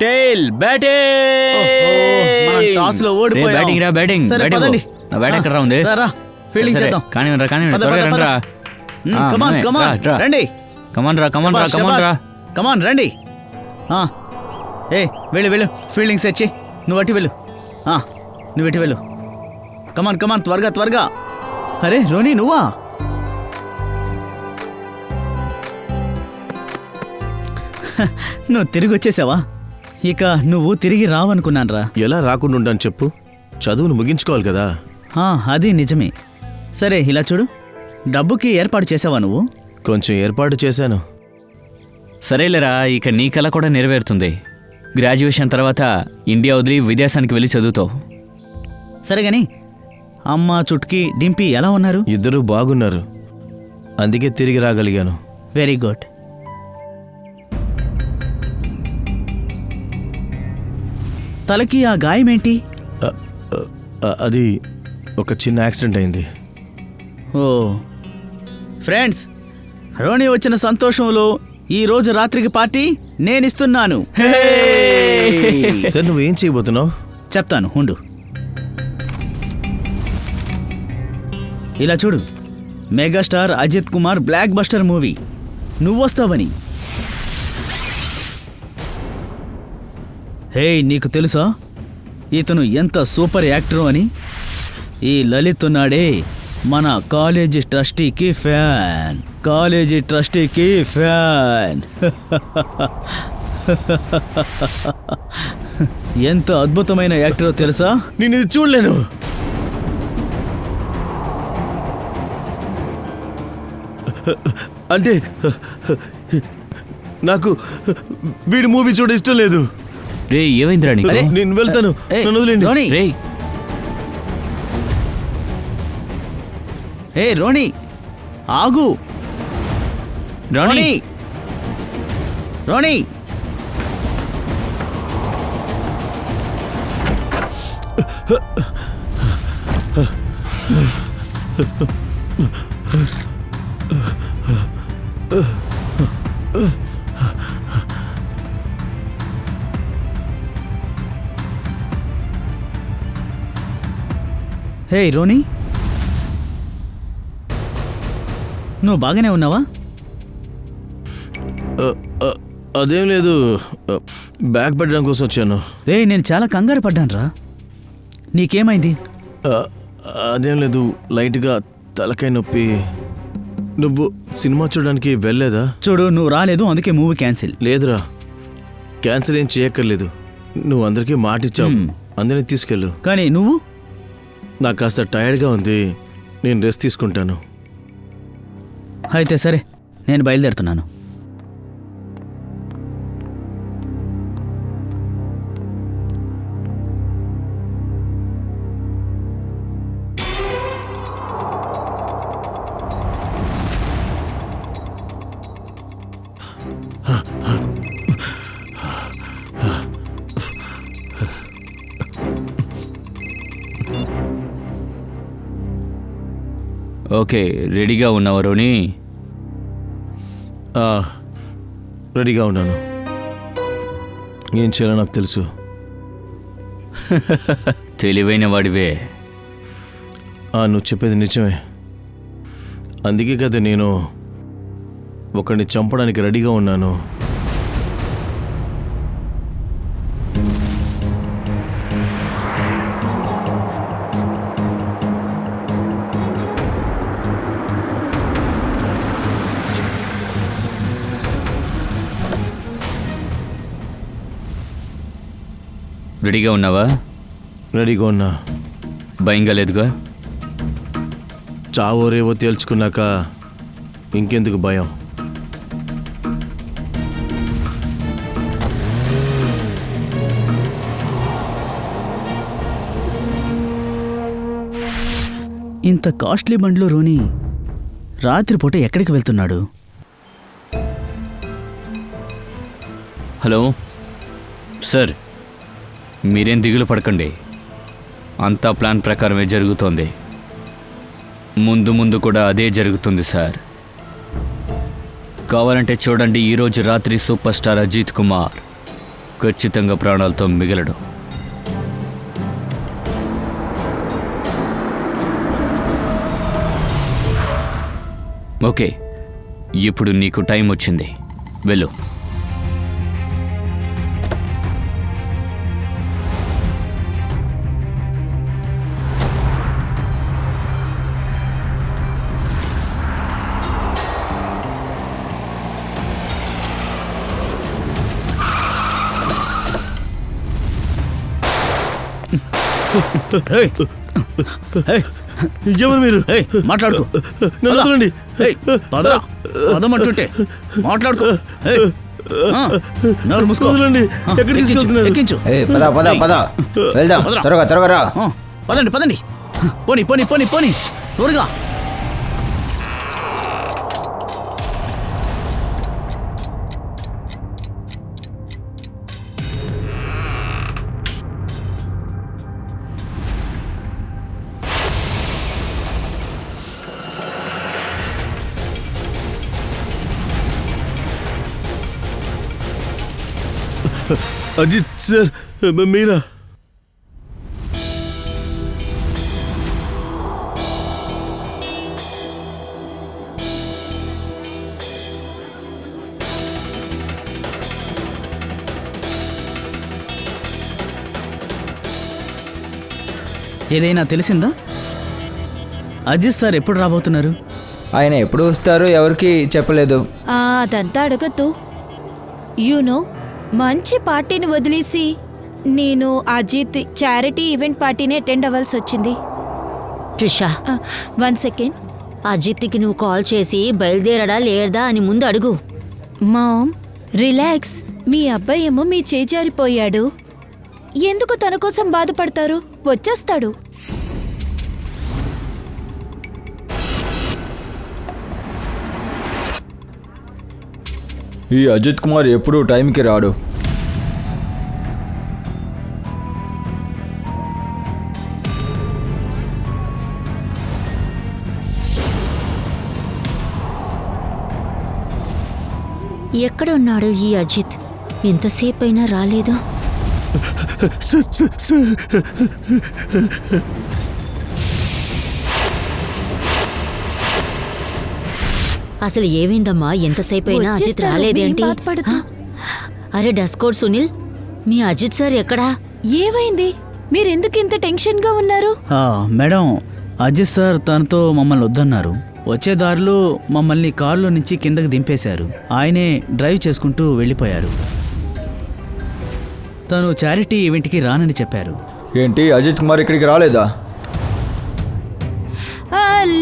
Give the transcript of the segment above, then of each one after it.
Tile batting toss లో ఓడిపోయాం. Batting రా batting సరే, బ్యాటింగ్ పదండి. నా బ్యాట్ ఎక్కడ ఉంది రా ఫీల్డింగ్ సరే, చేద్దాం. కానివ్వండి రా కానివ్వండి పద, త్వరగా పద, రండి రా కమాన్ కమాన్ రండి. కమాన్ రా కమాన్ రా కమాన్ రా కమాన్ రండి. ఏ వెళ్ళు ఫీల్డింగ్ సెట్ చేయి. నువ్వు అట్టి వెళ్ళు. నువ్వు ఇటు వెళ్ళు. కమాన్ కమాన్ త్వరగా. అరే రోనీ నువ్వా? నువ్వు తిరిగి వచ్చేసావా? ఇక నువ్వు తిరిగి రావనుకున్నాను రా. ఎలా రాకుండా ఉంటాను చెప్పు? చదువును ముగించుకోవాలి కదా. అది నిజమే. సరే ఇలా చూడు, డబ్బుకి ఏర్పాటు చేసావా నువ్వు? కొంచెం ఏర్పాటు చేశాను. సరేలేరా, ఇక నీ కల కూడా నెరవేరుతుంది. గ్రాడ్యుయేషన్ తర్వాత ఇండియా వదిలి విదేశానికి వెళ్ళి చదువుతావు. సరే గాని అమ్మ, చుట్కీ, డింపీ ఎలా ఉన్నారు? ఇద్దరూ బాగున్నారు, అందుకే తిరిగి రాగలిగాను. Very good. తలకి ఆ గాయమేంటి? అది ఒక చిన్న యాక్సిడెంట్ అయింది. ఓ ఫ్రెండ్స్, రోనీ వచ్చిన సంతోషంలో ఈ రోజు రాత్రికి పార్టీ నేనిస్తున్నాను. సార్ నువ్వేం చేయబోతున్నావు? చెప్తాను ఉండు. ఇలా చూడు, megastar Ajith Kumar blockbuster movie నువ్వొస్తావని. హే, నీకు తెలుసా ఇతను ఎంత సూపర్ యాక్టర్ అని? ఈ లలిత్ ఉన్నాడే, మన కాలేజీ ట్రస్టీకి ఫ్యాన్. ఎంత అద్భుతమైన యాక్టరో తెలుసా? నేను ఇది చూడలేను. అంటే నాకు వీడి మూవీ చూడ ఇష్టం లేదు. రే ఏమైందిరా నీకు? నేను వెళ్తాను, నన్ను వదిలేండి. రోనీ, రే ఏ రోనీ ఆగు. రాణి రోనీ హే రోనీ, నువ్వు బాగానే ఉన్నావా? అదేం లేదు, బ్యాగ్ పెట్టడం కోసం వచ్చాను. రే, నేను చాలా కంగారు పడ్డాను రా. నీకేమైంది? అదేం లేదు, లైట్గా తలకాయ నొప్పి. నువ్వు సినిమా చూడడానికి వెళ్ళలేదా? చూడు, నువ్వు రాలేదు, అందుకే మూవీ క్యాన్సిల్. లేదురా, క్యాన్సిల్ ఏం చేయక్కర్లేదు. నువ్వు అందరికీ మాట ఇచ్చావు, అందరినీ తీసుకెళ్ళు. కానీ నువ్వు? నాకు కాస్త టైర్డ్గా ఉంది, నేను రెస్ట్ తీసుకుంటాను. అయితే సరే, నేను బయలుదేరుతున్నాను. ఓకే, రెడీగా ఉన్నావా రోనీ? రెడీగా ఉన్నాను. ఏం చేయాలో నాకు తెలుసు. తెలివైన వాడివే. నువ్వు చెప్పేది నిజమే. అందుకే కదా నేను ఒకరిని చంపడానికి రెడీగా ఉన్నాను. రెడీగా ఉన్నావా? రెడీగా ఉన్నా. భయంగా లేదుగా? చావో రేవో తేల్చుకున్నాక ఇంకెందుకు భయం? ఇంత కాస్ట్లీ బండ్లో రోనీ రాత్రిపూట ఎక్కడికి వెళ్తున్నాడు? హలో సార్, మీరేం దిగులు పడకండి, అంతా ప్లాన్ ప్రకారమే జరుగుతోంది. ముందు ముందు కూడా అదే జరుగుతుంది సార్. కావాలంటే చూడండి, ఈరోజు రాత్రి సూపర్ స్టార్ అజిత్ కుమార్ ఖచ్చితంగా ప్రాణాలతో మిగలడు. ఓకే, ఇప్పుడు నీకు టైం వచ్చింది, వెళ్ళు. ఏయ్, ఏయ్, ఎవరు మీరు? ఏయ్, మాట్లాడుకో. నన్ను వదలండి. ఏయ్, పదరా, పదమంటుంటే మాట్లాడుకో. ఏయ్, నోరు మూసుకో. వదలండి. ఆ, ఎక్కడికి ఎక్కించు, తీసుకెళ్తున్నారు? ఎక్కించు. పద పద పద వెళ్దాం, పదరా. త్వరగా త్వరగా రా. ఆ, పదండి పదండి. పోనీ పోనీ పోనీ పోనీ త్వరగా. అజిత్ సార్, మీరా? ఏదైనా తెలిసిందా? అజిత్ సార్ ఎప్పుడు రాబోతున్నారు? ఆయన ఎప్పుడు వస్తారో ఎవరికి చెప్పలేదు. అదంతా అడగద్దు. యూనో, మంచి పార్టీని వదిలేసి నేను అజిత్ చారిటీ ఈవెంట్ పార్టీని అటెండ్ అవ్వాల్సి వచ్చింది. ట్రిషా, 1 సెకండ్. అజిత్కి నువ్వు కాల్ చేసి బయలుదేరడా లేదా అని ముందు అడుగు. Ma'am, relax. మీ అబ్బాయి ఏమో మీ చేజారిపోయాడు. ఎందుకు తన కోసం బాధపడతారు? వచ్చేస్తాడు. ఈ అజిత్ కుమార్ ఎప్పుడు టైంకి రాడు. ఎక్కడ ఉన్నాడు ఈ అజిత్? ఎంతసేపైనా రాలేదు. అసలు ఏమైందమ్మా? ఎంతసేపైనా అజిత్ వచ్చేస్తాడు, రాలేదేంటి? ఏం బాధపడకు. అరే డస్కోడ్ సునీల్, మీ అజిత్ సార్ ఎక్కడా? ఏమైంది? మీరెందుకు ఇంత టెన్షన్గా ఉన్నారు? మేడం, అజిత్ సార్ తనతో మమ్మల్ని వద్దన్నారు. వచ్చే దారిలో మమ్మల్ని కారులో నుంచి కిందకి దింపేశారు. ఆయనే డ్రైవ్ చేసుకుంటూ వెళ్ళిపోయారు. తను చారిటీ ఈవెంట్కి రానని చెప్పారు. ఏంటి, అజిత్ కుమార్ ఇక్కడికి రాలేదా?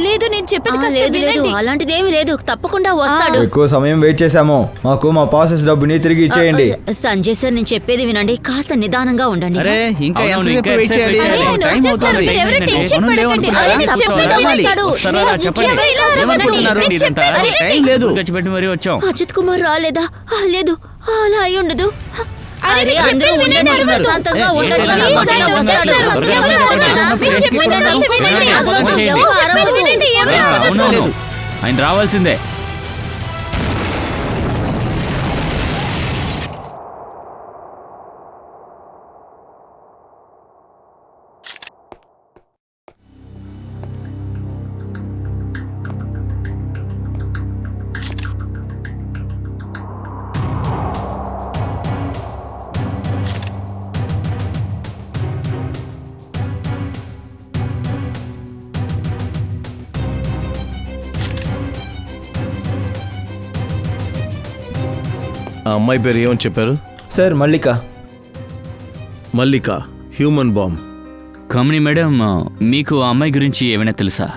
లేదు, నేను చెప్పేది కాస్త లేదు లేదు, వినండి. అలాంటిదేమీ లేదు, తప్పకుండా వస్తాడు. ఎక్కువ సమయం వెయిట్ చేశాము. మాకు మా పాసెస్ డబ్బుని తిరిగి ఇచ్చేయండి. సంజయ్ సార్, నేను చెప్పేది వినండి, కాస్త నిదానంగా ఉండండి. అరే, ఇంకా అవునవును, ఎంతసేపు ఇంకా వెయిట్ చేయాలి? ఎంతసేపు అరే, వెయిట్ ఆయన టైం వచ్చేస్తారు, అవుతుంది. మీరు ఎవరు టెన్షన్ మనం పడకండి. లేవనుకుంటున్నారా? ఆయన చెప్పేది రావాలి. వస్తాడు. వస్తారా? మీరు చెప్పండి. చెప్పేది ఇలా ఏమనుకుంటున్నారు? నేను ఇదంతా చెప్పేది టైం లేదు. ఖర్చు పెట్టి మరీ వచ్చాం. అజిత్ కుమార్ రాలేదా? లేదు, అలా అయి ఉండదు. అరే, అరే, నేను అందరూ చెప్పేది ఉండండి, వినండి, ప్రశాంతంగా ఏ, ఉండండి. ఏంటన్నా? ప్లీజ్, మాట్లాడు, ఆయన వస్తాడు. మాట్లాడు. సంధ్య త్వరగా వచ్చేస్తాడు. చెప్పండి. మీరు చెప్పేది అంతా వినండి. వినండి. ఎవరు అరవకు. వినండి, ఎవరు అవును, అవును. ఆయన రావాల్సిందే. ఆ అమ్మాయి పేరు ఏమని చెప్పారు? సార్, మల్లిక. మల్లిక, హ్యూమన్ బాంబ్. కమని మేడం, మీకు ఆ అమ్మాయి గురించి ఏమైనా తెలుసా?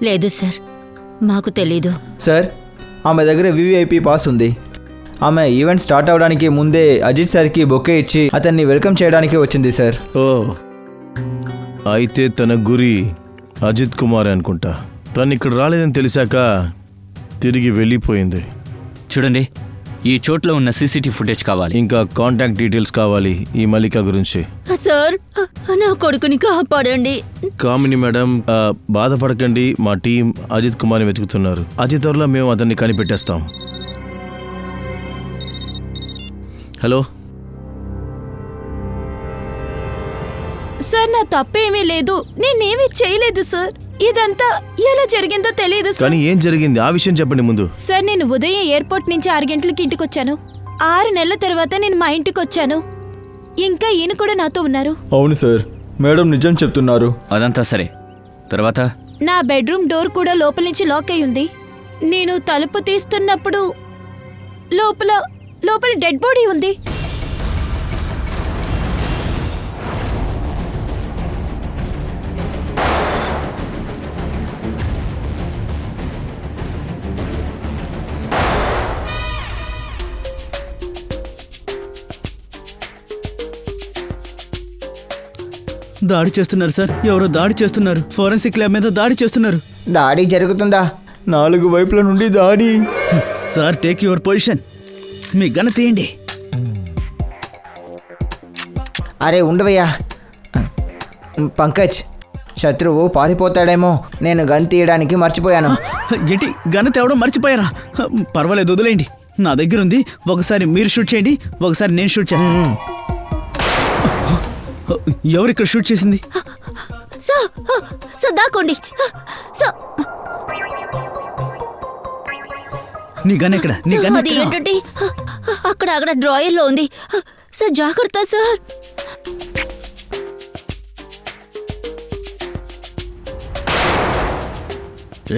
లేదు సార్, మాకు తెలీదు. సార్, ఆమె దగ్గర వివిఐపి పాస్ ఉంది. ఆమె ఈవెంట్ స్టార్ట్ అవడానికి ముందే అజిత్ సార్కి బొకే ఇచ్చి అతన్ని వెల్కమ్ చేయడానికి వచ్చింది సార్. ఓ, అయితే తన గురి అజిత్ కుమార్ అనుకుంటా. తను ఇక్కడ రాలేదని తెలిసాక తిరిగి వెళ్ళిపోయింది. చూడండి, ఈ చోట్లో ఉన్న సీసీటీవీ ఫుటేజ్ కావాలి. ఇంకా కాంటాక్ట్ డీటెయిల్స్ కావాలి ఈ మల్లిక గురించి. సార్, నా కొడుకుని కాపాడండి. కామిని మేడం, బాధపడకండి. మా టీం అజిత్ కుమార్ని వెతుకుతున్నారు. అతి త్వరలో మేము అతన్ని కనిపెట్టేస్తాం. హలో సార్ నా తప్పేమీ లేదు, నేనేమీ చేయలేదు సార్. ఇదంతా ఎలా జరిగిందో తెలియదు సార్. కానీ ఏం జరిగింది ఆ విషయం చెప్పండి ముందు. సార్ నేను ఉదయం ఎయిర్పోర్ట్ నుంచి 6 గంటలకి ఇంటికి వచ్చాను. 6 నెలల తర్వాత నేను మా ఇంటికి వచ్చాను. ఇంకా ఈయన కూడా నాతో ఉన్నారు. అవును సార్, మేడం నిజం చెప్తున్నారు. అదంతా సరే, తర్వాత నా బెడ్రూమ్ డోర్ కూడా లోపల నుంచి లాక్ అయి ఉంది. నేను తలుపు తీస్తున్నప్పుడు లోపల డెడ్ బాడీ ఉంది. దాడి చేస్తున్నారు సార్, ఎవరో దాడి చేస్తున్నారు. ఫోరెన్సిక్ ల్యాబ్ మీద దాడి చేస్తున్నారు. దాడి జరుగుతుందా? 4 వైపుల నుండి దాడి. Sir take your position. మీ గన తీయండి. అరే ఉండవయ్యా పంకజ్, శత్రువు పారిపోతాడేమో, నేను గన్ తీయడానికి మర్చిపోయాను. ఏంటి గన తేవడం మర్చిపోయారా? పర్వాలేదు వదిలేయండి, నా దగ్గర ఉంది. ఒకసారి మీరు షూట్ చేయండి, ఒకసారి నేను షూట్ చేస్తాను. ఎవరు ఇక్కడ షూట్ చేసింది? సార్ సార్ దాక్కోండి సార్. నీ గన్ ఎక్కడ? నీ గన్ అది ఎక్కడ? ఏంటంటే అక్కడ డ్రాయర్లో ఉంది సార్. జాగ్రత్త సార్.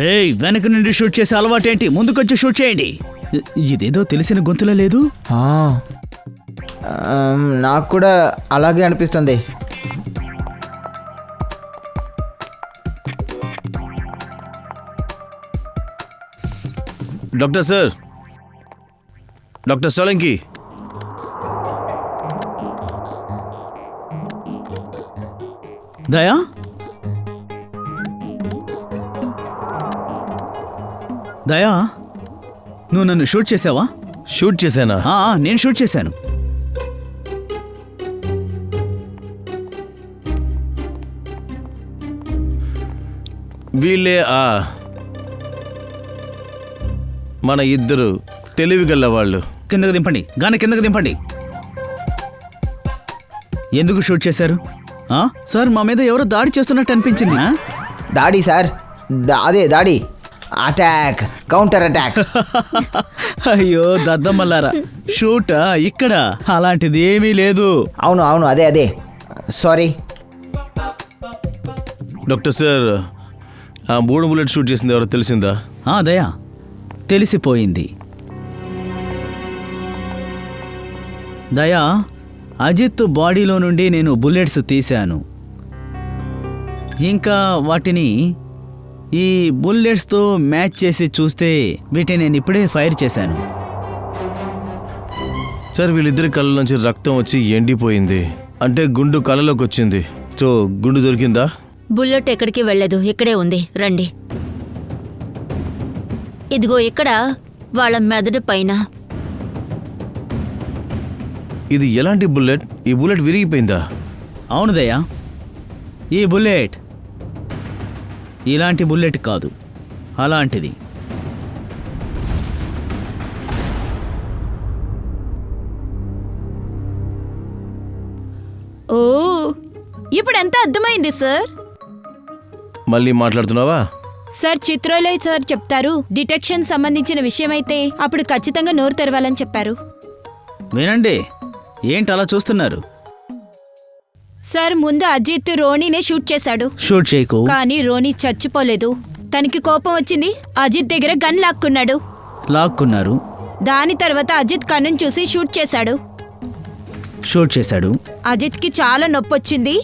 ఏయ్, వెనక నుండి షూట్ చేసే అలవాటేంటి? ముందుకొచ్చి షూట్ చేయండి. ఇదేదో తెలిసిన గొంతులో లేదు. నాకు కూడా అలాగే అనిపిస్తుంది. Doctor sir, doctor Solanki. దయా, దయా, నువ్వు నన్ను షూట్ చేసావా? షూట్ చేశానా? నేను షూట్ చేశాను. వీళ్ళే మన ఇద్దరు తెలివిగల వాళ్ళు. కిందకు దింపండి, గాన కిందకు దింపండి. ఎందుకు షూట్ చేశారు? సార్ మా మీద ఎవరో దాడి చేస్తున్నట్టు అనిపించింది. దాడి సార్, అదే దాడి. Attack, counter attack. అయ్యో దద్దమ్మల్లారా, షూటా ఇక్కడ? అలాంటిది ఏమీ లేదు. అవును అదే సారీ. డాక్టర్ సార్, ఆ 3 బుల్లెట్ షూట్ చేసింది ఎవరో తెలిసిందా? దయా, తెలిసిపోయింది. దయా, అజిత్ బాడీలో నుండి నేను బుల్లెట్స్ తీశాను. ఇంకా వాటిని ఈ బుల్లెట్స్తో మ్యాచ్ చేసి చూస్తే వీటిని నేను ఇప్పుడే ఫైర్ చేశాను. సార్, వీళ్ళిద్దరి కళ్ళ నుంచి రక్తం వచ్చి ఎండిపోయింది. అంటే గుండు కళ్ళలోకి వచ్చింది. సో గుండు దొరికిందా? బుల్లెట్ ఎక్కడికి వెళ్ళలేదు, ఇక్కడే ఉంది. రండి. ఇదిగో ఇక్కడ వాళ్ళ మెదడు పైన. ఇది ఎలాంటి బుల్లెట్? ఈ బుల్లెట్ విరిగిపోయిందా? అవును దయ్యా, ఈ బుల్లెట్ ఇలాంటి బుల్లెట్ కాదు, అలాంటిది. ఓ, ఇప్పుడంతా అర్థమైంది సార్. మళ్ళీ మాట్లాడుతున్నావా? సార్ చిత్రోలయ్ సార్ చెప్తారు, డిటెక్షన్ సంబంధించిన విషయమైతే అప్పుడు ఖచ్చితంగా నోరు తెరవాలని చెప్పారు. వినండి, ఏంటి అలా చూస్తున్నారు? సార్ ముందు అజిత్ రోనీనే షూట్ చేశాడు. షూట్ చేయకు. కానీ రోనీ చచ్చిపోలేదు. తనకి కోపం వచ్చింది, అజిత్ దగ్గర గన్ లాక్కున్నారు. దాని తర్వాత అజిత్ కన్నును చూసి షూట్ చేశాడు. అజిత్కి చాలా నొప్పొచ్చింది,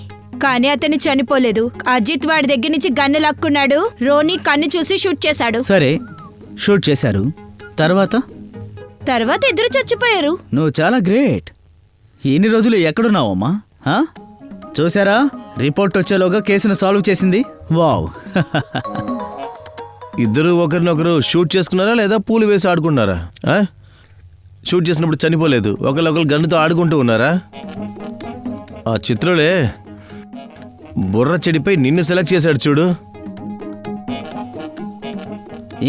కానీ అతను చనిపోలేదు. అజిత్ వాడి దగ్గర నుంచి గన్ను లాక్కున్నాడు. రోనీ కన్ను చూసి షూట్ చేశాడు. సరే, షూట్ చేశారు. తర్వాత ఇద్దరు చచ్చిపోయారు. నువ్వు చాలా గ్రేట్. ఎన్ని రోజులు ఎక్కడున్నావమ్మా? చూసారా, రిపోర్ట్ వచ్చేలోగా కేసును సాల్వ్ చేసింది. వావ్. ఇద్దరు ఒకరినొకరు షూట్ చేసుకున్నారా లేదా పూలు వేసి ఆడుకున్నారా? షూట్ చేసినప్పుడు చనిపోలేదు, ఒకళ్ళు గన్నుతో ఆడుకుంటూ ఉన్నారా? ఆ చిత్రులే బుర్ర చెడిపై నిన్ను సెలెక్ట్ చేశాడు చూడు.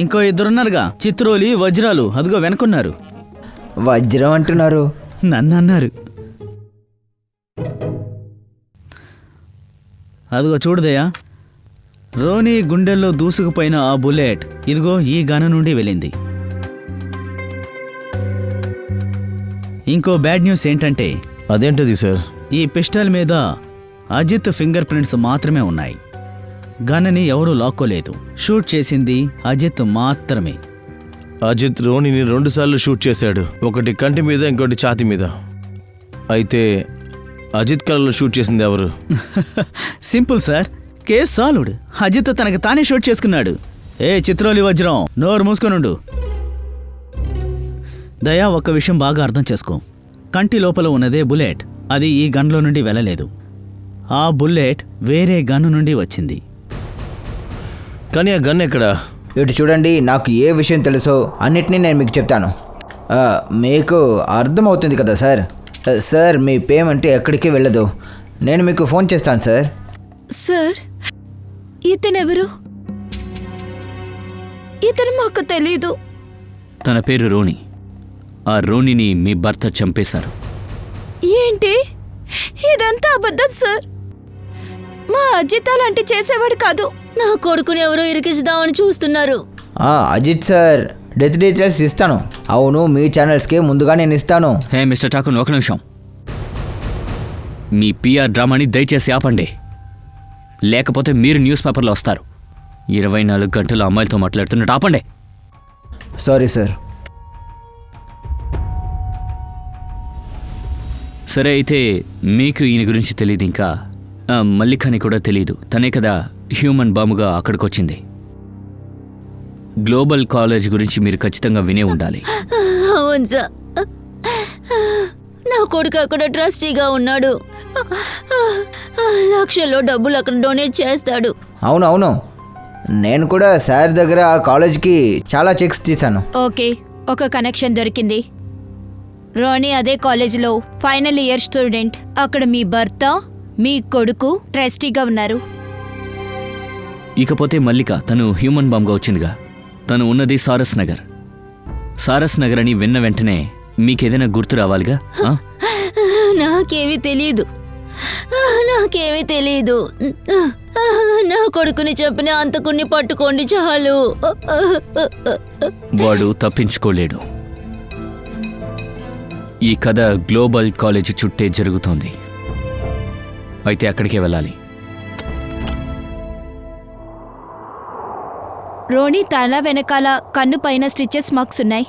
ఇంకో ఇద్దరున్నారుగా, చిత్రోలి, వజ్రాలు. అదిగో వెనుకున్నారు. వజ్రం అంటున్నారు? నన్ను అన్నారు. అదిగో చూడదయ్యా, రోనీ గుండెల్లో దూసుకుపోయిన ఆ బుల్లెట్ ఇదిగో ఈ గన నుండి వెళ్ళింది. ఇంకో బ్యాడ్ న్యూస్ ఏంటంటే అదేంటది సార్? ఈ పిస్టల్ మీద అజిత్ ఫింగర్ ప్రింట్స్ మాత్రమే ఉన్నాయి. గన్నని ఎవరూ లాక్కోలేదు. షూట్ చేసింది అజిత్ మాత్రమే. అజిత్ రోనిని 2 సార్లు షూట్ చేశాడు, ఒకటి కంటి మీద, ఇంకోటి ఛాతి మీద. అయితే అజిత్ కళ్ళలో షూట్ చేసింది ఎవరు? Simple sir, case solved. Ajith తనకి తానే షూట్ చేసుకున్నాడు. ఏ చిత్రోలి వజ్రం, నోరు మూసుకొనుండు. దయా, ఒక్క విషయం బాగా అర్థం చేసుకో. కంటి లోపల ఉన్నదే బుల్లెట్, అది ఈ గన్లో నుండి వెళ్ళలేదు. ఆ బుల్లెట్ వేరే గన్ను నుండి వచ్చింది. కానీ ఆ గన్ ఎక్కడా? ఇటు చూడండి, నాకు ఏ విషయం తెలుసో అన్నిటినీ నేను మీకు చెప్తాను. మీకు అర్థమవుతుంది కదా సార్? సార్, మీ పేమెంట్ ఎక్కడికి వెళ్ళదు. నేను మీకు ఫోన్ చేస్తాను సార్. సార్, ఇతనెవరు? ఇతను మాకు తెలీదు. తన పేరు రోని. ఆ రోనిని మీ భర్త చంపేశారు. ఏంటి ఇదంతా అబద్ధం సార్. మా అజిత్ అలాంటి చేసేవాడు కాదు. నా కొడుకుని ఎవరో ఇరికించుదామని చూస్తున్నారు. అజిత్ సార్, డెత్ డీటెయిల్స్ ఇస్తాను. అవును, మీ ఛానల్స్కి ముందుగా నేను ఇస్తాను. హే మిస్టర్ ఠాకూర్, ఒక నిమిషం. మీ పిఆర్ డ్రామాని దయచేసి ఆపండి, లేకపోతే మీరు న్యూస్ పేపర్లో వస్తారు. 24 గంటలు అమ్మాయిలతో మాట్లాడుతున్నట్టు ఆపండి. Sorry sir. సరే, అయితే మీకు ఈయన గురించి తెలియదు, ఇంకా మల్లికాని కూడా తెలీదు. తనే కదా హ్యూమన్ బాంబుగా అక్కడికి వచ్చింది. గ్లోబల్ కాలేజ్ గురించి మీరు ఖచ్చితంగా వినే ఉండాలి. అవును సార్, నా కొడుకు అక్కడ ట్రస్టీగా ఉన్నాడు. లక్షల్లో డబ్బులు అక్కడ డొనేట్ చేస్తాడు. అవును, నేను కూడా సార్ దగ్గర ఆ కాలేజ్కి చాలా చెక్స్ తీశాను. ఓకే, ఒక కనెక్షన్ దొరికింది. రోనీ అదే కాలేజీలో ఫైనల్ ఇయర్ స్టూడెంట్. అక్కడ మీ భర్త, మీ కొడుకు ట్రస్టీగా ఉన్నారు. ఇకపోతే మల్లిక, తను హ్యూమన్ బాంబ్గా వచ్చిందిగా. తను ఉన్నది సారస్ నగర్. సారస్ నగర్ అని విన్న వెంటనే మీకేదైనా గుర్తు రావాలిగా. నాకేమీ తెలీదు. నా కొడుకుని చెప్పిన అంతకుని పట్టుకోండి చాలు. వాడు తప్పించుకోలేడు. ఈ కథ గ్లోబల్ కాలేజీ చుట్టే జరుగుతోంది. అయితే అక్కడికే వెళ్ళాలి. రోనీ తల వెనకాల కన్ను పైన స్టిచెస్ మార్క్స్ ఉన్నాయి.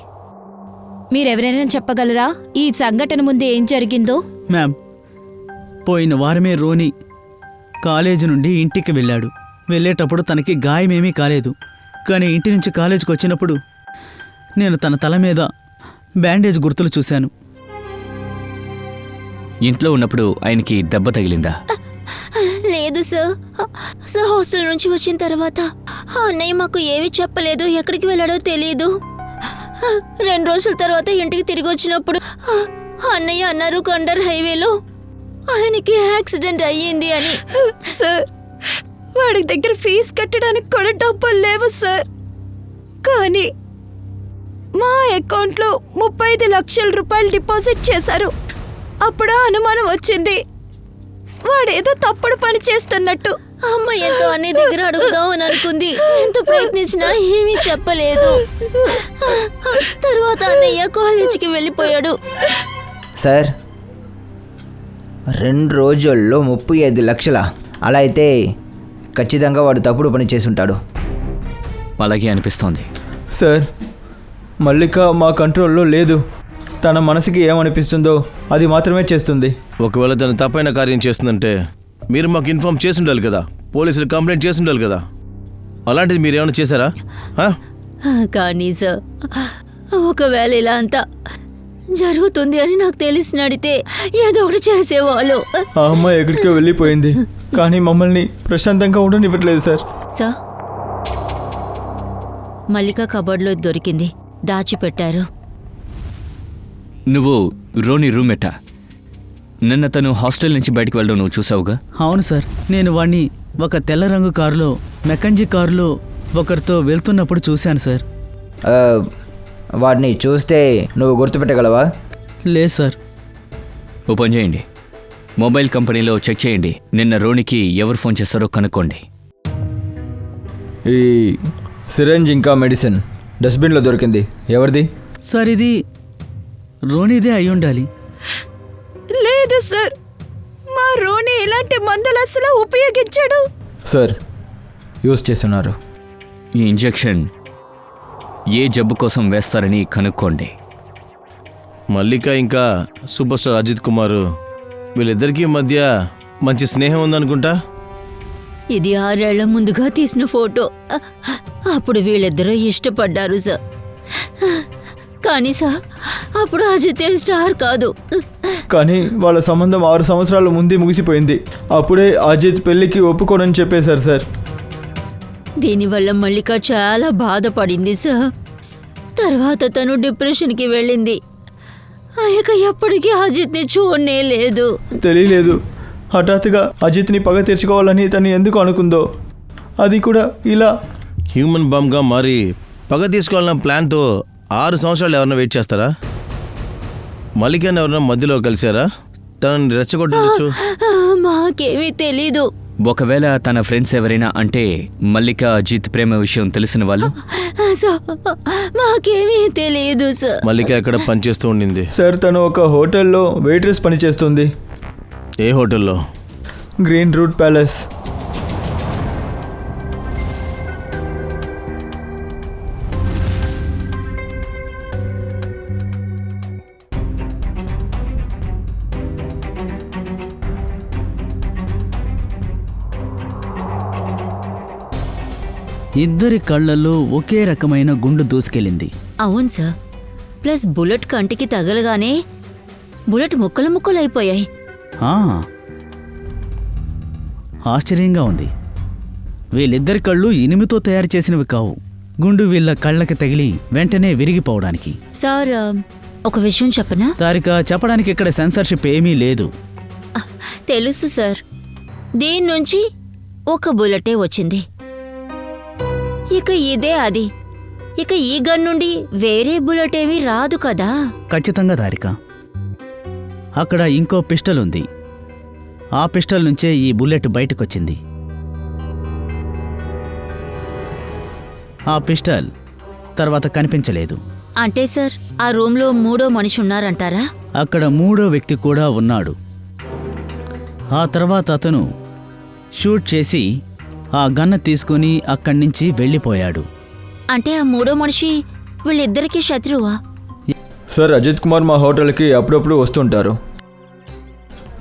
మీరెవరైనా చెప్పగలరా ఈ సంఘటన ముందు ఏం జరిగిందో? మ్యామ్, పోయిన వారమే రోనీ కాలేజీ నుండి ఇంటికి వెళ్ళాడు. వెళ్ళేటప్పుడు తనకి గాయమేమీ కాలేదు. కానీ ఇంటి నుంచి కాలేజీకి వచ్చినప్పుడు నేను తన తల మీద బ్యాండేజ్ గుర్తులు చూశాను. ఇంట్లో ఉన్నప్పుడు ఆయనకి దెబ్బ తగిలిందా? లేదు సార్. హాస్టల్ నుంచి వచ్చిన తర్వాత అన్నయ్య మాకు ఏమీ చెప్పలేదు. ఎక్కడికి వెళ్ళాడో తెలీదు. 2 రోజుల తర్వాత ఇంటికి తిరిగి వచ్చినప్పుడు అన్నయ్య అన్నారు కండర్ హైవేలో ఆయనకి యాక్సిడెంట్ అయ్యింది అని. సార్, వాడి దగ్గర ఫీజు కట్టడానికి కూడా డబ్బులు లేవు సార్. కానీ మా అకౌంట్లో 35 లక్షల రూపాయలు డిపాజిట్ చేశారు. అప్పుడు అనుమానం వచ్చింది, వాడేదో తప్పుడు పని చేస్తున్నట్టు. అమ్మ ఎంతో అన్ని దగ్గర అడుగుదాం అని అనుకుంది. ఎంత ప్రయత్నించినా ఏమీ చెప్పలేదు. తర్వాత అన్నయ్య కాలేజీకి వెళ్ళిపోయాడు. సార్, 2 రోజుల్లో 35 లక్షల? అలా అయితే ఖచ్చితంగా వాడు తప్పుడు పని చేసుంటాడు. అలాగే అనిపిస్తోంది. సార్, మల్లిక మా కంట్రోల్లో లేదు. తన మనసుకి ఏమనిపిస్తుందో అది మాత్రమే చేస్తుంది. ఒకవేళ తను తప్పైన కార్యం చేస్తుందంటే మీరు మాకు ఇన్ఫార్మ్ చేసి ఉండాలి కదా, పోలీసులు కంప్లైంట్ చేసి ఉండాలి కదా. అలాంటిది మీరు ఏమైనా చేశారా? కానీ సార్, ఒకవేళ ఇలా అంతా జరుగుతుంది అని నాకు తెలిసినడితే ఏదో ఒకటి చేసేవాళ్ళు. ఆ అమ్మాయి ఎక్కడికో వెళ్ళిపోయింది, కానీ మమ్మల్ని ప్రశాంతంగా ఉండనివ్వట్లేదు సార్. సార్, మల్లిక కబోర్డ్లో దొరికింది, దాచిపెట్టారు. నువ్వు రోని రూమ్మేటా? నిన్న తను హాస్టల్ నుంచి బయటకు వెళ్ళడం నువ్వు చూసావుగా? అవును సార్, నేను వాణ్ణి ఒక తెల్ల రంగు కారులో, మెకంజీ కారులో ఒకరితో వెళ్తున్నప్పుడు చూశాను సార్. వాడిని చూస్తే నువ్వు గుర్తుపెట్టగలవా? లేదు సార్. ఓ పని చేయండి, మొబైల్ కంపెనీలో చెక్ చేయండి. నిన్న రోనికి ఎవరు ఫోన్ చేస్తారో కనుక్కోండి. ఈ సిరంజ్ ఇంకా మెడిసిన్ డస్ట్బిన్లో దొరికింది, ఎవరిది? సార్ ఇది రోనీదే అయి ఉండాలి. లేదు సార్, మా రోని ఇలాంటి మందులు అసలు ఉపయోగించాడు. సార్, యూజ్ చేస్తున్నారు. ఈ ఇంజెక్షన్ ఏ జబ్బు కోసం వేస్తారని కనుక్కోండి. మల్లిక ఇంకా సూపర్ స్టార్ అజిత్ కుమార్ వీళ్ళిద్దరికీ మధ్య మంచి స్నేహం ఉందనుకుంటా. ఇది 6 ఏళ్ల ముందుగా తీసిన ఫోటో. అప్పుడు వీళ్ళిద్దరూ ఇష్టపడ్డారు సార్. కానీ సార్, అప్పుడు అజిత్ స్టార్ కాదు. కానీ వాళ్ళ సంబంధం 6 సంవత్సరాల ముందే ముగిసిపోయింది. అప్పుడే అజిత్ పెళ్ళికి ఒప్పుకోనని చెప్పేశారు సార్. దీనివల్ల మల్లిక చాలా బాధపడింది సార్. తర్వాత తను డిప్రెషన్కి వెళ్ళింది. ఇక ఎప్పటికీ అజిత్ని చూడనే లేదు. తెలియలేదు, హఠాత్తుగా అజిత్ని పగ తీర్చుకోవాలని తను ఎందుకు అనుకుందో. అది కూడా ఇలా. హ్యూమన్ బాంబ్గా మారి పగ తీసుకోవాలన్న ప్లాన్తో 6 సంవత్సరాలు ఎవరన్నా వెయిట్ చేస్తారా? మల్లికని ఎవరన్నా మధ్యలో కలిశారా? తనని రెచ్చగొట్టచ్చు. మాకేమీ తెలీదు. ఒకవేళ తన ఫ్రెండ్స్ ఎవరైనా, అంటే మల్లిక అజిత్ ప్రేమ విషయం తెలిసిన వాళ్ళు? సార్, మాకేమీ తెలియదు సార్. మల్లిక ఎక్కడ పనిచేస్తూ ఉండింది? సార్, తను ఒక హోటల్లో వెయిట్రెస్ పనిచేస్తుంది. ఏ హోటల్లో? Green route palace. ఇద్దరి కళ్ళల్లో ఒకే రకమైన గుండు దూసుకెళ్ళింది. అవును సార్. ప్లస్ బుల్లెట్ కంటికి తగలగానే బుల్లెట్ ముక్కలు ముక్కలైపోయాయి. ఆ, ఆశ్చర్యంగా ఉంది. వీళ్ళిద్దరి కళ్ళు ఇనుముతో తయారు చేసినవి కావు. గుండు వీళ్ళ కళ్ళకి తగిలి వెంటనే విరిగిపోవడానికి. సార్, ఒక విషయం చెప్పనా? తారిక, చెప్పడానికి ఇక్కడ సెన్సార్షిప్ ఏమీ లేదు. తెలుసు సార్. దీని నుంచి ఒక బుల్లెటే వచ్చింది. ఇక ఇదే అది. ఇక ఈ గన్ నుండి వేరే బుల్లెట్ ఏమీ రాదు కదా. ఖచ్చితంగా తారిక. అక్కడ ఇంకో పిస్టల్ ఉంది. ఆ పిస్టల్ నుంచే ఈ బుల్లెట్ బయటకొచ్చింది. ఆ పిస్టల్ తర్వాత కనిపించలేదు. అంటే సార్, ఆ రూమ్లో 3వ మనిషి ఉన్నారంటారా? అక్కడ 3వ వ్యక్తి కూడా ఉన్నాడు. ఆ తర్వాత అతను షూట్ చేసి ఆ గన్ను తీసుకుని అక్కడి నుంచి వెళ్ళిపోయాడు. అంటే ఆ 3వ మనిషి వీళ్ళిద్దరికీ శత్రువా? సార్, అజిత్ కుమార్ మా హోటల్కి అప్పుడప్పుడు వస్తుంటారు.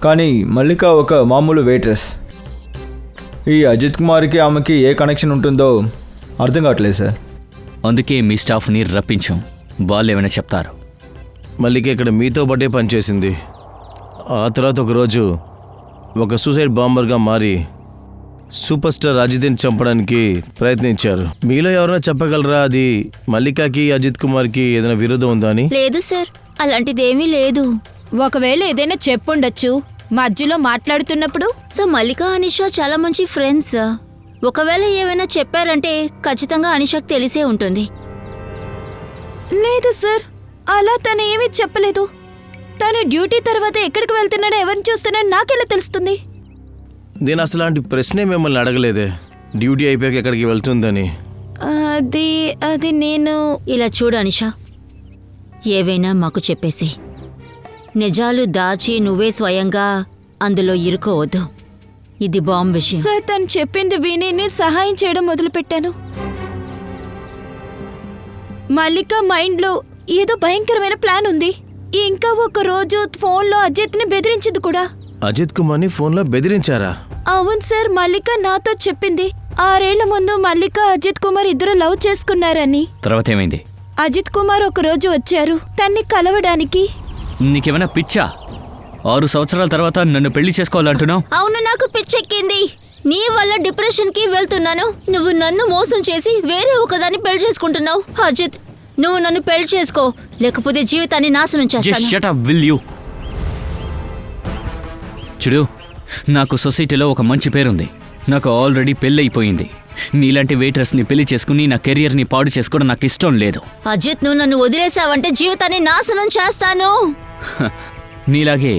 కానీ మల్లిక ఒక మామూలు వెయిట్రెస్. ఈ అజిత్ కుమార్కి ఆమెకి ఏ కనెక్షన్ ఉంటుందో అర్థం కావట్లేదు సార్. అందుకే మీ స్టాఫ్ని రప్పించాం. వాళ్ళు ఏమైనా చెప్తారు. మల్లిక ఇక్కడ మీతో పాటే పనిచేసింది. ఆ తర్వాత ఒకరోజు ఒక సూసైడ్ బాంబర్గా మారి సూపర్ స్టార్ అజిత్ని చంపడానికి ప్రయత్నించారు. మీలో ఎవరైనా చెప్పగలరా అది మల్లికకి అజిత్ కుమార్కి ఏదైనా విరోధం ఉందా అని? లేదు సార్, అలాంటిదేమీ లేదు. ఒకవేళ ఏదైనా చెప్పుండొచ్చు మధ్యలో మాట్లాడుతున్నప్పుడు. సో మల్లిక, అనిషా చాలా మంచి ఫ్రెండ్స్. ఒకవేళ ఏమైనా చెప్పారంటే ఖచ్చితంగా అనిషాకి తెలిసే ఉంటుంది. లేదు సార్, అలా తను ఏమీ చెప్పలేదు. తను డ్యూటీ తర్వాత ఎక్కడికి వెళ్తున్నాడో ఎవరిని చూస్తున్నాడో నాకెలా తెలుస్తుంది? నేను అసలు అలాంటి ప్రశ్నే మిమ్మల్ని అడగలేదే, డ్యూటీ అయిపోయాక ఎక్కడికి వెళ్తుందని. అది నేను. ఇలా చూడు అనిషా, ఏవైనా మాకు చెప్పేసి నిజాలు దాచి నువ్వే స్వయంగా అందులో ఇరుకోవద్దు. ఇది బాంబ్ విషయం. సార్, తను చెప్పింది విని నేను సహాయం చేయడం మొదలుపెట్టాను. మల్లిక మైండ్లో ఏదో భయంకరమైన ప్లాన్ ఉంది. ఇంకా ఒక రోజు ఫోన్లో అజిత్ని బెదిరించింది కూడా. అజిత్ కుమార్ని ఫోన్లో బెదిరించారా? అవును సార్, మల్లిక నాతో చెప్పింది. 6 ఏళ్ల ముందు మల్లిక అజిత్ కుమార్ ఇద్దరు లవ్ చేసుకున్నారని. తర్వాత ఏమైంది? అజిత్ కుమార్ ఒక రోజు వచ్చారు తన్ని కలవడానికి. నీకేమైనా పిచ్చా? 6 సంవత్సరాల తర్వాత నన్ను పెళ్లి చేసుకోవాలంటున్నావు? అవును, నాకు పిచ్చెక్కింది. నీ వల్ల డిప్రెషన్కి వెళ్తున్నాను. నువ్వు నన్ను మోసం చేసి వేరే ఒకదాన్ని పెళ్లి చేసుకుంటున్నావు. అజిత్, నువ్వు నన్ను పెళ్లి చేసుకో, లేకపోతే జీవితాన్ని నాశనం Just చేస్తాను. shut up, will you? చూడు, నాకు సొసైటీలో ఒక మంచి పేరుంది. నాకు ఆల్రెడీ పెళ్ళైపోయింది. నీలాంటి వెయిటర్స్ని పెళ్లి చేసుకుని నా కెరియర్ని పాడు చేసుకోవడం నాకు ఇష్టం లేదు. అజిత్, నువ్వు నన్ను వదిలేసావంటే జీవితాన్ని నాశనం చేస్తాను. నీలాగే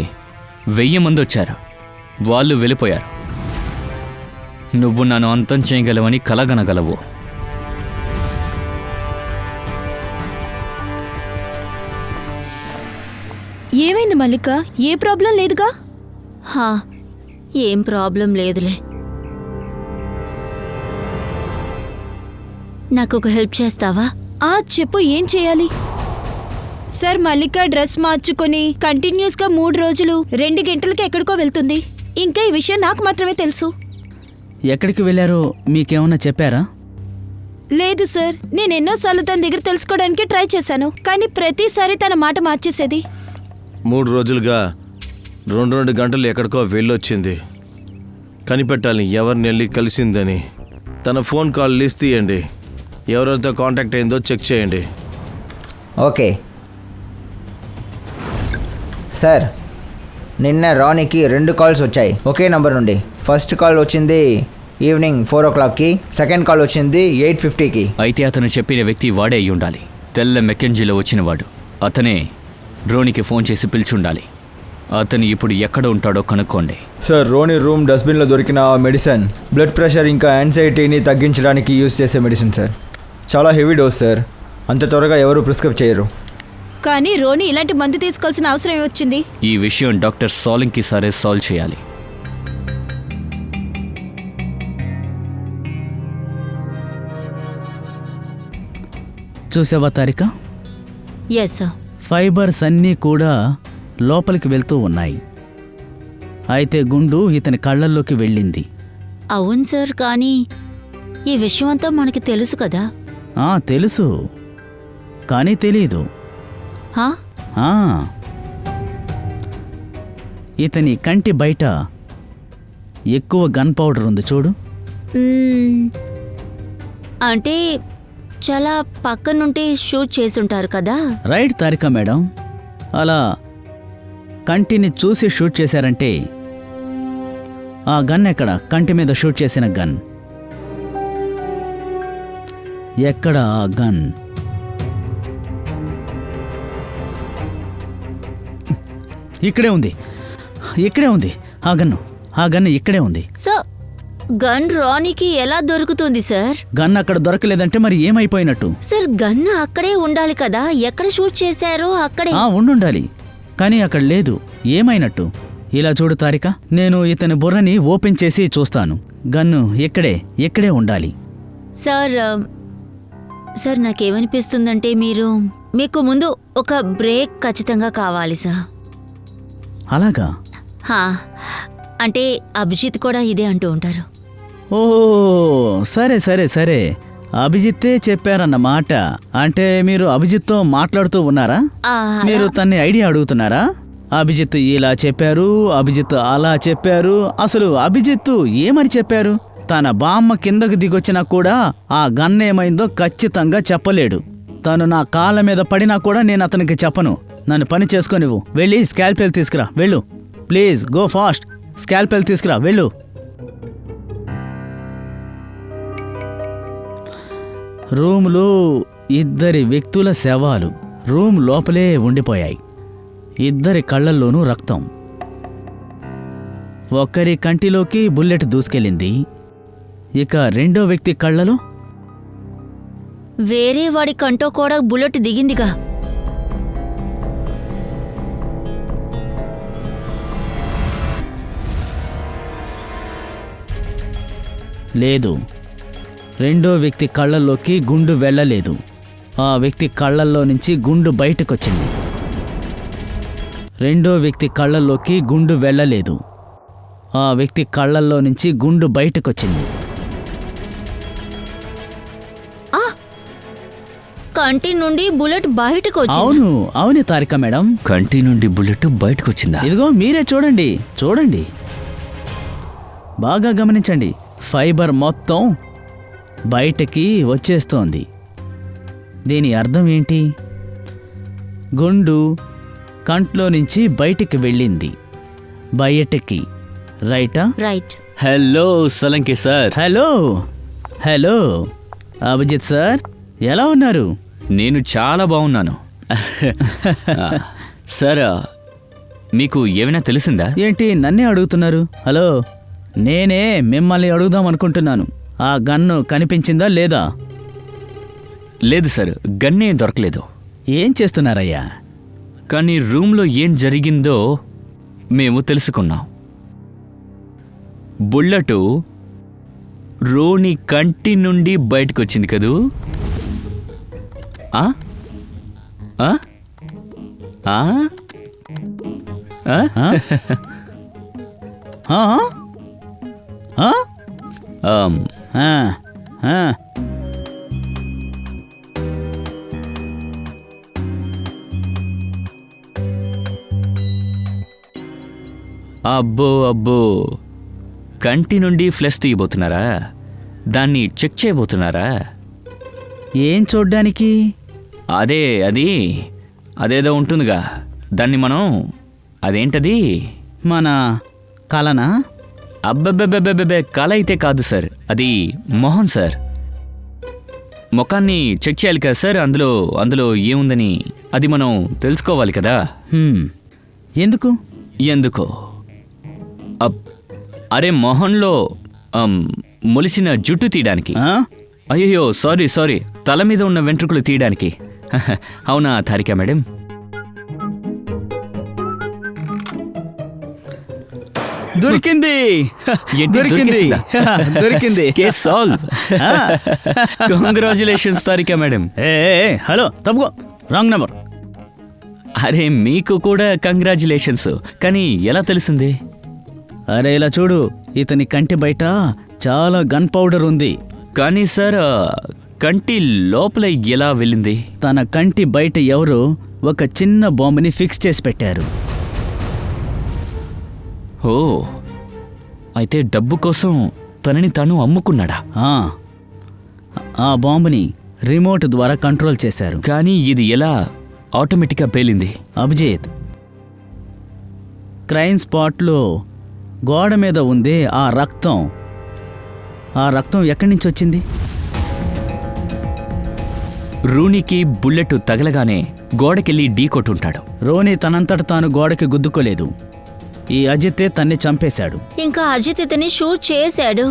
1000 మంది వచ్చారు, వాళ్ళు వెళ్ళిపోయారు. నువ్వు నన్ను అంతం చేయగలవని కలగనగలవు. ఏమైంది మల్లిక? ఏ ప్రాబ్లం లేదుగా? హా, ఏం ప్రాబ్లం లేదులే. నాకు ఒక హెల్ప్ చేస్తావా? చెప్పు, ఏం చేయాలి? సార్, మల్లిక డ్రెస్ మార్చుకుని కంటిన్యూస్గా 3 రోజులు 2 గంటలకి ఎక్కడికో వెళ్తుంది. ఇంకా ఈ విషయం నాకు మాత్రమే తెలుసు. ఎక్కడికి వెళ్ళారో మీకేమన్నా చెప్పారా? లేదు సార్, నేను ఎన్నోసార్లు తన దగ్గర తెలుసుకోవడానికి ట్రై చేశాను, కానీ ప్రతిసారి తన మాట మార్చేసేది. 3 రోజులుగా 2 గంటలు ఎక్కడికో వెళ్ళొచ్చింది. కనిపెట్టాలి ఎవరిని వెళ్ళి కలిసిందని. తన ఫోన్ కాల్ లిస్ట్ తీయండి, ఎవరెవరితో కాంటాక్ట్ అయిందో చెక్ చేయండి. ఓకే సార్, నిన్న రాణికి 2 కాల్స్ వచ్చాయి ఒకే నంబర్ నుండి. ఫస్ట్ కాల్ వచ్చింది ఈవినింగ్ 4 o'clockకి, సెకండ్ కాల్ వచ్చింది 8:50కి. అయితే అతను చెప్పిన వ్యక్తి వాడే అయి ఉండాలి. తెల్ల మెకెంజీలో వచ్చినవాడు అతనే. రోనికి ఫోన్ చేసి పిలిచుండాలి. అతను ఇప్పుడు ఎక్కడ ఉంటాడో కనుక్కోండి. సార్, రోని రూమ్ డస్ట్బిన్లో దొరికిన ఆ మెడిసిన్ బ్లడ్ ప్రెషర్ ఇంకా యాంగ్జైటీని తగ్గించడానికి యూజ్ చేసే మెడిసిన్ సార్. చాలా హెవీ డోస్ సార్, అంత త్వరగా ఎవరు ప్రిస్క్రైబ్ చేయరు. కానీ రోని ఇలాంటి మందు తీసుకోవాల్సిన అవసరం ఏమొచ్చింది? ఈ విషయం డాక్టర్ సాలింకి సారే సాల్వ్ చేయాలి. చూసావా తారిక? Yes sir. ఫైబర్స్ అన్నీ కూడా లోపలికి వెళ్తూ ఉన్నాయి. అయితే గుండు ఇతని కళ్ళల్లోకి వెళ్ళింది. అవును సార్, కానీ ఈ విషయం అంతా మనకి తెలుసు కదా. తెలుసు, కానీ తెలీదు. హా? ఇతని కంటి బయట ఎక్కువ గన్ పౌడర్ ఉంది చూడు. అంటే చాలా పక్క నుండి షూట్ చేసుంటారు కదా. రైట్ తారిక మేడం, అలా కంటిని చూసి షూట్ చేశారంటే ఆ గన్ ఎక్కడ? కంటి మీద షూట్ చేసిన గన్ ఎక్కడ? ఆ గన్ ఇక్కడే ఉంది, ఇక్కడే ఉంది. ఆ గన్ను ఇక్కడే ఉంది. సార్, గన్ రానీకి ఎలా దొరుకుతుంది సార్? గన్ అక్కడ దొరకలేదంటే మరి ఏమైపోయినట్టు? సార్, గన్ అక్కడే ఉండాలి కదా. ఎక్కడ షూట్ చేశారో అక్కడే. ఉండాలి, కానీ అక్కడ లేదు. ఏమైనట్టు? ఇలా చూడు తారిక, నేను ఇతని బుర్రని ఓపెన్ చేసి చూస్తాను. గన్ను ఇక్కడే ఉండాలి. సార్, నాకేమనిపిస్తుందంటే మీకు ముందు ఒక బ్రేక్ ఖచ్చితంగా కావాలి సార్. అలాగా? అంటే అభిజిత్ కూడా ఇదే అంటూ ఉంటారు. ఓ సరే, అభిజిత్తే చెప్పారన్నమాట. అంటే మీరు అభిజిత్తో మాట్లాడుతూ ఉన్నారా? మీరు తన్ని ఐడియా అడుగుతున్నారా? అభిజిత్ ఇలా చెప్పారు, అభిజిత్ అలా చెప్పారు. అసలు అభిజిత్ ఏమని చెప్పారు? తన బామ్మ కిందకు దిగొచ్చినా కూడా ఆ గన్ ఏమైందో ఖచ్చితంగా చెప్పలేడు. తను నా కాళ్ళ మీద పడినా కూడా నేను అతనికి చెప్పను. నన్ను పని చేసుకోనివ్వు. వెళ్ళి స్కాల్పెల్ తీసుకురా, వెళ్ళు. Please go fast. స్కాల్పెల్ తీసుకురా, వెళ్ళు. రూములో 2 వ్యక్తుల శవాలు రూమ్ లోపలే ఉండిపోయాయి. 2 కళ్ళల్లోనూ రక్తం. ఒకరి కంటిలోకి బుల్లెట్ దూసుకెళ్ళింది. ఇక రెండో వ్యక్తి కళ్ళలో వేరే వాడి కంటో కూడా బుల్లెట్ దిగిందిగా. లేదు, రెండో వ్యక్తి కళ్ళల్లోకి గుండు వెళ్ళలేదు. ఆ వ్యక్తి కళ్ళల్లో నుంచి గుండు బయటకొచ్చింది. రెండో వ్యక్తి కళ్ళల్లోకి గుండు వెళ్ళలేదు. ఆ వ్యక్తి కళ్ళల్లో నుంచి గుండు బయటకొచ్చింది. కంటి నుండి బుల్లెట్ బయటకు వచ్చింది. అవును తారిక మేడం, కంటి నుండి బుల్లెట్ బయటకు వచ్చిందా? ఇదిగో మీరే చూడండి, బాగా గమనించండి. ఫైబర్ మొత్తం బయటకి వచ్చేస్తోంది. దీని అర్థం ఏంటి? గుండు కంట్లో నుంచి బయటికి వెళ్ళింది, బయటికి. రైటా? Right. Hello Salunkhe sir. Hello Abhijeet sir, ఎలా ఉన్నారు? నేను చాలా బాగున్నాను. సార్, మీకు ఏమైనా తెలిసిందా? ఏంటి నన్నే అడుగుతున్నారు? హలో, నేనే మిమ్మల్ని అడుగుదాం అనుకుంటున్నాను. ఆ గన్ను కనిపించిందా లేదా? లేదు సార్, గన్నే దొరకలేదు. ఏం చేస్తున్నారయ్యా? కానీ రూమ్లో ఏం జరిగిందో మేము తెలుసుకున్నాం. బుల్లెటు రోని కంటి నుండి బయటకొచ్చింది కదూ? ఆ? ఆ? ఆ? ఆ? ఆ? ఆ? ఆమ్, ఆ, ఆ. అబ్బో అబ్బో, కంటి నుండి ఫ్లెష్ తీయబోతున్నారా? దాన్ని చెక్ చేయబోతున్నారా? ఏం చూడ్డానికి? అదేదో ఉంటుందిగా, దాన్ని మనం అదేంటది? మన కలనా? అబ్బెబ్బెబ్బెబ్బెబ్బె, కళ అయితే కాదు సార్, అది మొహం సార్. ముఖాన్ని చెక్ చేయాలి కదా సార్, అందులో ఏముందని అది మనం తెలుసుకోవాలి కదా. ఎందుకు? అరే మొహంలో మొలిసిన జుట్టు తీయడానికి. ఆ? అయ్యో సారీ, తల మీద ఉన్న వెంట్రుకలు తీయడానికి. అవునా తారికా మేడం? దొరికింది. ఏంటి, దొరికింది. దొరికేసిందా? దొరికింది. Case solve. Congratulations Tarika madam. Hello, తప్పుకో, రాంగ్ నెంబర్. అరే మీకు కూడా కంగ్రాచులేషన్స్. కానీ ఎలా తెలిసింది? అరే ఇలా చూడు, ఇతని కంటి బయట చాలా గన్ పౌడర్ ఉంది. కానీ సార్, కంటి లోపల ఎలా వెళ్ళింది? తన కంటి బయట ఎవరో ఒక చిన్న బాంబుని ఫిక్స్ చేసి పెట్టారు. ఓ, అయితే డబ్బు కోసం తనని తాను అమ్ముకున్నాడా? ఆ బాంబుని రిమోట్ ద్వారా కంట్రోల్ చేశారు. కానీ ఇది ఎలా ఆటోమేటిక్గా పేలింది? అభిజిత్, క్రైమ్ స్పాట్లో గోడ మీద ఉంది ఆ రక్తం ఎక్కడి నుంచి వచ్చింది? రూనీకి బుల్లెట్ తగలగానే గోడకెళ్ళి ఢీ కొట్టుంటాడు. రోనీ తనంతట తాను గోడకి గుద్దుకోలేదు. ఈ అజితే తన్ని చంపేశాడు. ఇంకా అజిత్ ఇతన్ని షూట్ చేశాడు.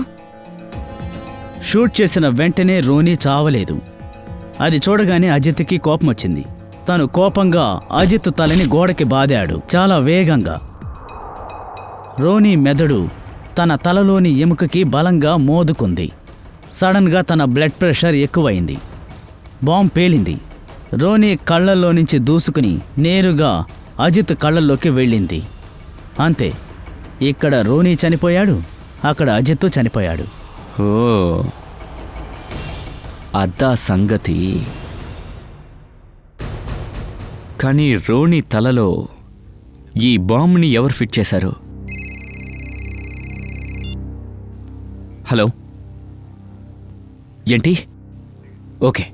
షూట్ చేసిన వెంటనే రోనీ చావలేదు. అది చూడగానే అజిత్కి కోపం వచ్చింది. తను కోపంగా అజిత్ తలని గోడకి బాదాడు, చాలా వేగంగా. రోనీ మెదడు తన తలలోని ఎముకకి బలంగా మోదుకుంది. సడన్గా తన బ్లడ్ ప్రెషర్ ఎక్కువైంది. బాంబ్ పేలింది. రోనీ కళ్ళల్లో నుంచి దూసుకుని నేరుగా అజిత్ కళ్ళల్లోకి వెళ్ళింది. అంతే, ఇక్కడ రోనీ చనిపోయాడు, అక్కడ అజిత్ చనిపోయాడు. ఓ, అద్దా సంగతి. కానీ రోణి తలలో ఈ బాంబుని ఎవరు ఫిట్ చేశారు? హలో, ఏంటి? ఓకే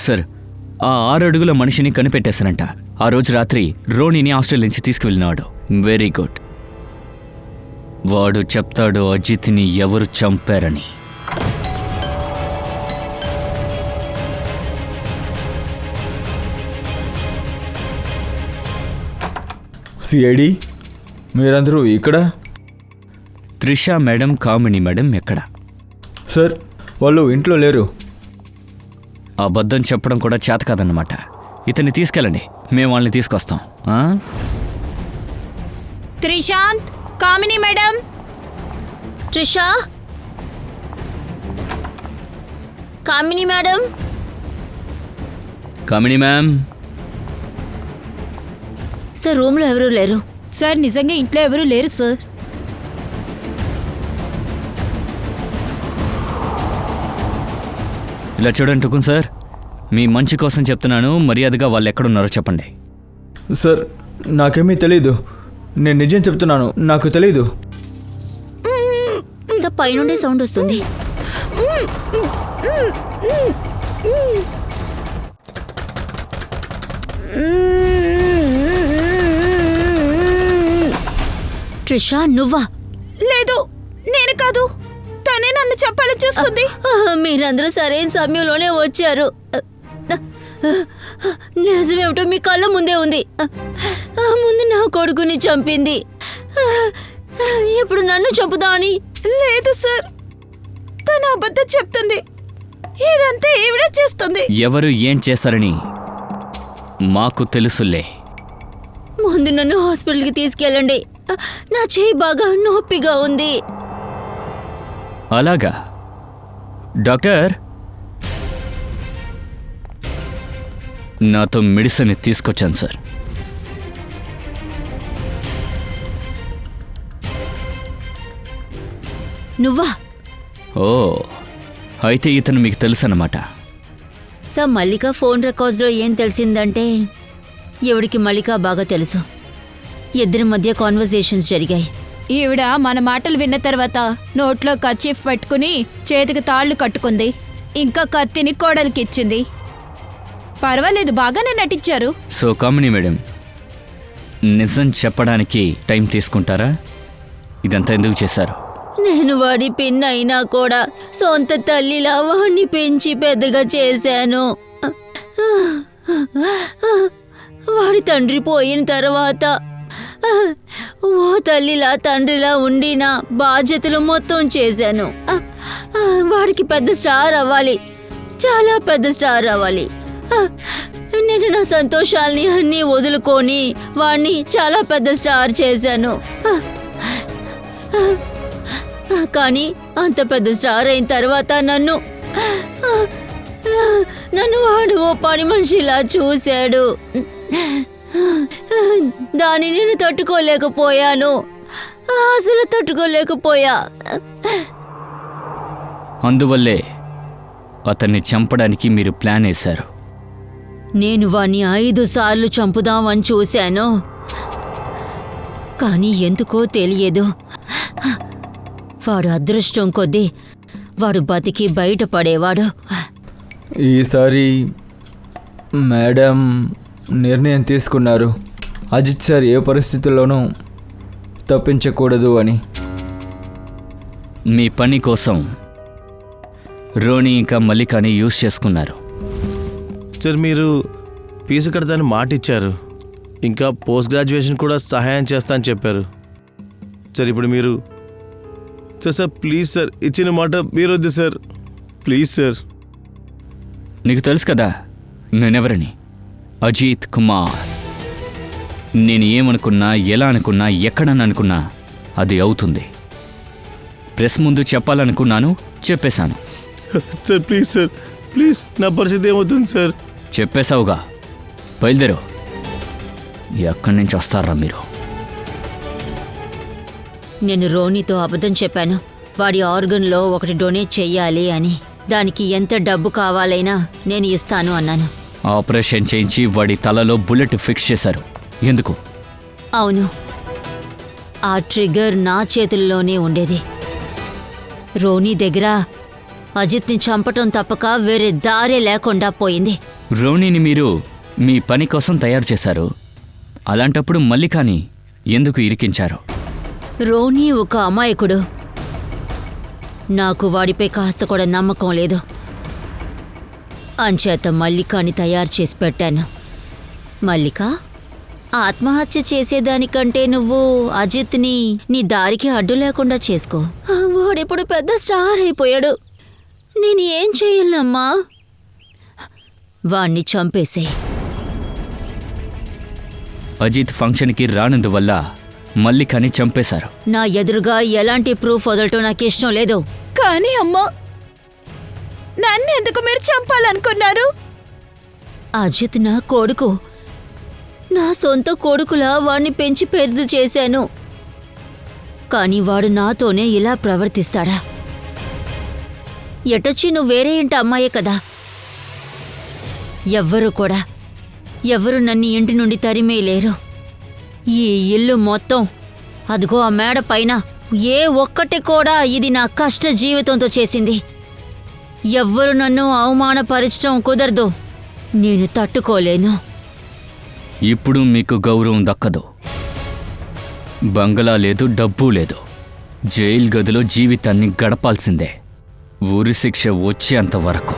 సార్, ఆ 6 అడుగుల మనిషిని కనిపెట్టేశారంట. ఆ రోజు రాత్రి రోణిని హాస్టల్ నుంచి తీసుకువెళ్ళినాడు. Very good. వాడు చెప్తాడు అజిత్ని ఎవరు చంపారని. సిఐడి, మీరందరూ ఇక్కడ? త్రిష మేడం, కామిని మేడం ఎక్కడ? సార్, వాళ్ళు ఇంట్లో లేరు. అబద్ధం చెప్పడం కూడా చేత కాదన్నమాట. ఇతన్ని తీసుకెళ్ళండి, మేము వాళ్ళని తీసుకొస్తాం. త్రిశాంత్, కామిని మేడం. ట్రిషా, కామిని మేడం. కామిని మ్యామ్. సార్, రూమ్లో ఎవరూ లేరు. సార్, నిజంగా ఇంట్లో ఎవరూ లేరు సార్. ఇలా చూడండి టుకున్ సార్, మీ మంచి కోసం చెప్తున్నాను, మర్యాదగా వాళ్ళు ఎక్కడున్నారో చెప్పండి. సార్, నాకేమీ తెలీదు. నేను నిజం చెప్తున్నాను, నాకు తెలీదు. సార్, పైనుండే సౌండ్ వస్తుంది. ట్రిషా, నువ్వా? లేదు, నేను కాదు, తనే నన్ను చెప్పాలని చూస్తుంది. మీరందరూ సరైన సమయంలోనే వచ్చారు. నిజమేమిటో మీ కళ్ళ ముందే ఉంది. ముందు నా కొడుకుని చంపింది. ఇప్పుడు నన్ను చంపుదా అని. లేదు సార్, తను అబద్ధం చెప్తుంది. ఇదంతా ఈవిడే చేస్తుంది. ఎవరు ఏం చేశారని మాకు తెలుసులే. ముందు నన్ను హాస్పిటల్కి తీసుకెళ్ళండి. నా చేయి బాగా నొప్పిగా ఉంది. అలాగా డాక్టర్, నాతో మెడిసిన్ తీసుకొచ్చాను సార్. నువ్వా? ఓ, అయితే ఇతను మీకు తెలుసు అన్నమాట. సార్, మల్లిక ఫోన్ రికార్డ్స్లో ఏం తెలిసిందంటే ఈవిడికి మల్లిక బాగా తెలుసు. ఇద్దరి మధ్య కాన్వర్సేషన్స్ జరిగాయి. ఈవిడ మన మాటలు విన్న తర్వాత నోట్లో కర్చీఫ్ పెట్టుకుని చేతికి తాళ్లు కట్టుకుంది. ఇంకా కత్తిని కోడలికిచ్చింది. పర్వాలేదు, బాగానే నటించారు. సో కామిని మేడం, నిజం చెప్పడానికి టైం తీసుకుంటారా? ఇదంతా ఎందుకు చేశారు? నేను వాడి పిన్ అయినా కూడా సొంత తల్లిలా వాడిని పెంచి పెద్దగా చేశాను. వాడి తండ్రి పోయిన తర్వాత ఓ తల్లిలా తండ్రిలా ఉండి నా బాధ్యతలు మొత్తం చేశాను. వాడికి పెద్ద స్టార్ అవ్వాలి, చాలా పెద్ద స్టార్ అవ్వాలి. నేను నా సంతోషాల్ని అన్నీ వదులుకొని వాడిని చాలా పెద్ద స్టార్ చేశాను. కానీ అంత పెద్ద స్టార్ అయిన తర్వాత నన్ను వాడు ఓ పని మనిషిలా చూశాడు. దాన్ని నేను తట్టుకోలేకపోయాను, అసలు తట్టుకోలేకపోయా. అందువల్లే అతన్ని చంపడానికి మీరు ప్లాన్ వేశారు. నేను వాణ్ణి 5 సార్లు చంపుదామని చూశాను, కానీ ఎందుకో తెలియదు. వాడు అదృష్టం కొద్దీ వాడు బతికి బయటపడేవాడు. ఈసారి మేడం నిర్ణయం తీసుకున్నారు అజిత్ సార్ ఏ పరిస్థితుల్లోనూ తప్పించకూడదు అని. మీ పని కోసం రోని ఇంకా మల్లికాని యూజ్ చేసుకున్నారు. సార్, మీరు ఫీజు కడతానని మాట ఇచ్చారు. ఇంకా పోస్ట్ గ్రాడ్యుయేషన్ కూడా సహాయం చేస్తా అని చెప్పారు. సార్, ఇప్పుడు మీరు సార్ ప్లీజ్ సార్, ఇచ్చిన మాట మీరు వద్దు సార్, ప్లీజ్ సార్. నీకు తెలుసు కదా నేనెవరని? అజిత్ కుమార్. నేను ఏమనుకున్నా, ఎలా అనుకున్నా, ఎక్కడని అనుకున్నా అది అవుతుంది. ప్రెస్ ముందు చెప్పాలనుకున్నాను, చెప్పేశాను. సార్ ప్లీజ్ సార్, ప్లీజ్, నా పరిస్థితి ఏమవుతుంది సార్? చెప్పేశావుగా, బయలుదేరు. ఎక్కడి నుంచి వస్తారా మీరు? నేను రోనీతో అబద్ధం చెప్పాను, వాడి ఆర్గన్లో ఒకటి డొనేట్ చెయ్యాలి అని. దానికి ఎంత డబ్బు కావాలైనా నేను ఇస్తాను అన్నాను. ఆపరేషన్ చేయించి వాడి తలలో బుల్లెట్ ఫిక్స్ చేశారు. ఎందుకు? అవును, ఆ ట్రిగ్గర్ నా చేతుల్లోనే ఉండేది. రోనీ దగ్గర అజిత్ని చంపటం తప్పక వేరే దారే లేకుండా పోయింది. రోనీని మీరు మీ పని కోసం తయారు చేశారు. అలాంటప్పుడు మల్లికాని ఎందుకు ఇరికించారు? రోనీ ఒక అమాయకుడు. నాకు వాడిపై కాస్త కూడా నమ్మకం లేదు. అంచేత మల్లికాని తయారు చేసి పెట్టాను. మల్లిక, ఆత్మహత్య చేసేదానికంటే నువ్వు అజిత్ని నీ దారికి అడ్డు లేకుండా చేసుకో. వాడిప్పుడు పెద్ద స్టార్ అయిపోయాడు. నేను ఏం చెయ్యాలమ్మా? వాణ్ణి చంపేసేయ్. అజిత్ ఫంక్షన్కి రానందువల్ల మల్లికాని చంపేశారు. నా ఎదురుగా ఎలాంటి ప్రూఫ్ వదలటం నాకు ఇష్టం లేదు. కానీ అమ్మా, నన్ను ఎందుకు మీరు చంపాలనుకున్నారు? అజిత్ నా కొడుకు. నా సొంత కొడుకులా వాణ్ణి పెంచి పెద్ద చేశాను. కానీ వాడు నాతోనే ఇలా ప్రవర్తిస్తాడా? ఎటొచ్చి నువ్వు వేరే ఇంటి అమ్మాయే కదా. ఎవ్వరు నన్ను ఇంటి నుండి తరిమేయలేరు. ఈ ఇల్లు మొత్తం, అదిగో ఆ మేడ పైన, ఏ ఒక్కటి కూడా ఇది నా కష్ట జీవితంతో చేసింది. ఎవ్వరు నన్ను అవమానపరచడం కుదరదు. నేను తట్టుకోలేను. ఇప్పుడు మీకు గౌరవం దక్కదు. బంగళా లేదు, డబ్బు లేదు. జైలు గదిలో జీవితాన్ని గడపాల్సిందే, ఊరి శిక్ష వచ్చేంత వరకు.